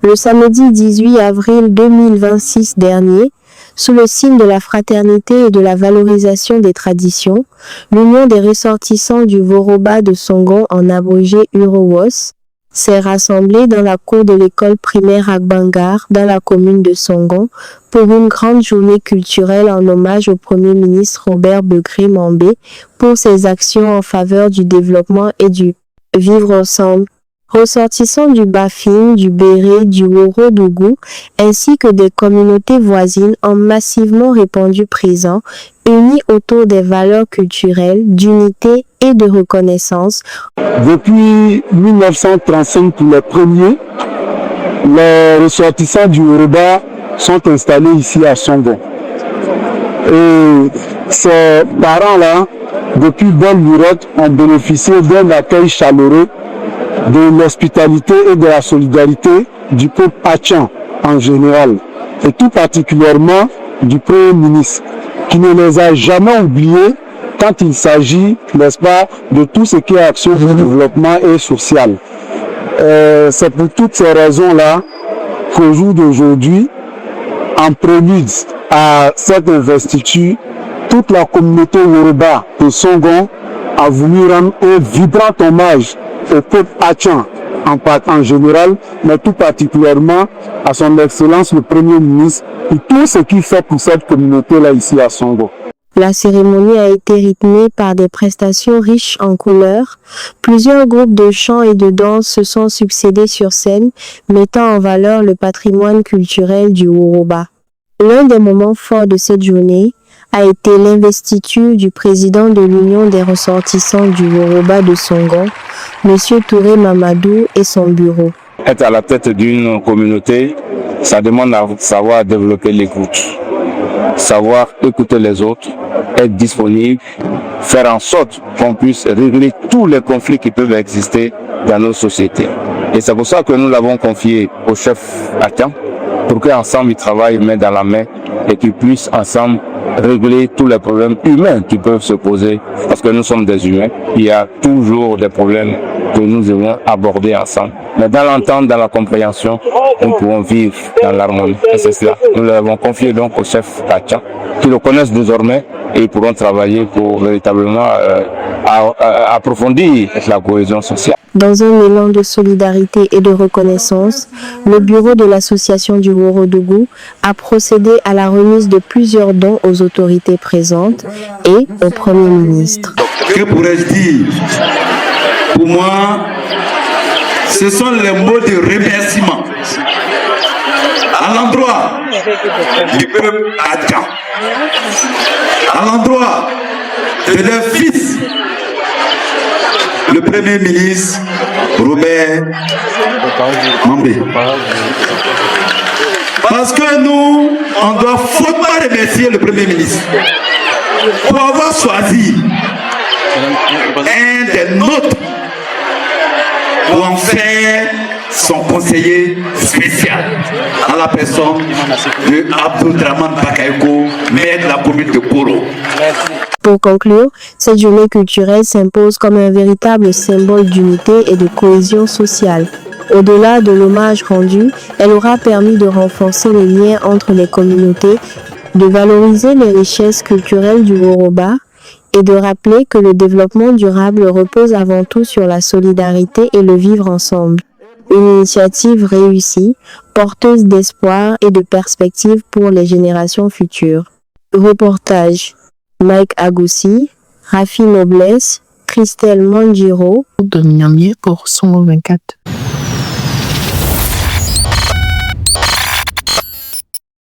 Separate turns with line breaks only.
Le samedi 18 avril 2026 dernier, sous le signe de la fraternité et de la valorisation des traditions, l'Union des ressortissants du Woroba de Songon, en abrégé UROWOS, s'est rassemblée dans la cour de l'école primaire Agbangar, dans la commune de Songon, pour une grande journée culturelle en hommage au Premier ministre Robert Begré Mambé pour ses actions en faveur du développement et du vivre ensemble. Ressortissants du Bafing, du Béré, du Worodougou, ainsi que des communautés voisines ont massivement répondu présents, unis autour des valeurs culturelles, d'unité et de reconnaissance.
Depuis 1935 pour les premiers, les ressortissants du Yoruba sont installés ici à Songon. Et ces parents-là, depuis belle lurette, ont bénéficié d'un accueil chaleureux, de l'hospitalité et de la solidarité du peuple Achan en général, et tout particulièrement du Premier ministre, qui ne les a jamais oubliés quand il s'agit, n'est-ce pas, de tout ce qui est action de développement et social. C'est pour toutes ces raisons-là qu'au jour d'aujourd'hui, en prélude à cette investiture, toute la communauté Yoruba de Songon a voulu rendre un vibrant hommage au peuple Achan en général, mais tout particulièrement à son Excellence le Premier ministre et tout ce qu'il fait pour cette communauté-là ici à Songon.
La cérémonie a été rythmée par des prestations riches en couleurs. Plusieurs groupes de chant et de danse se sont succédés sur scène, mettant en valeur le patrimoine culturel du Woroba. L'un des moments forts de cette journée a été l'investiture du président de l'Union des ressortissants du Woroba de Songon, M. Touré Mamadou, et son bureau.
Être à la tête d'une communauté, ça demande à savoir développer l'écoute, savoir écouter les autres, être disponible, faire en sorte qu'on puisse régler tous les conflits qui peuvent exister dans nos sociétés. Et c'est pour ça que nous l'avons confié au chef Achan, pour qu'ensemble ils travaillent main dans la main et qu'ils puissent ensemble régler tous les problèmes humains qui peuvent se poser, parce que nous sommes des humains. Il y a toujours des problèmes que nous devons aborder ensemble. Mais dans l'entente, dans la compréhension, nous pouvons vivre dans l'harmonie. Et c'est cela. Nous l'avons confié donc au chef Achan, qui le connaissent désormais, et ils pourront travailler pour véritablement approfondir la cohésion sociale.
Dans un élan de solidarité et de reconnaissance, le bureau de l'association du Worodougou a procédé à la remise de plusieurs dons aux autorités présentes et au Premier ministre.
Que pourrais-je dire? Pour moi, ce sont les mots de remerciement à l'endroit du peuple Achan, à l'endroit de leur fils, le Premier ministre Robert Mambé. Parce que nous, on doit fortement remercier le Premier ministre pour avoir choisi un des nôtres pour en faire son conseiller spécial à la personne de Abdoudraman Bakaïko, maire de la commune de Koro.
Pour conclure, cette journée culturelle s'impose comme un véritable symbole d'unité et de cohésion sociale. Au-delà de l'hommage rendu, elle aura permis de renforcer les liens entre les communautés, de valoriser les richesses culturelles du Woroba et de rappeler que le développement durable repose avant tout sur la solidarité et le vivre ensemble. Une initiative réussie, porteuse d'espoir et de perspectives pour les générations futures. Reportage Mike Agoussi, Rafi Noblesse, Christelle Mandjiro,
de Niamey pour Songo 24.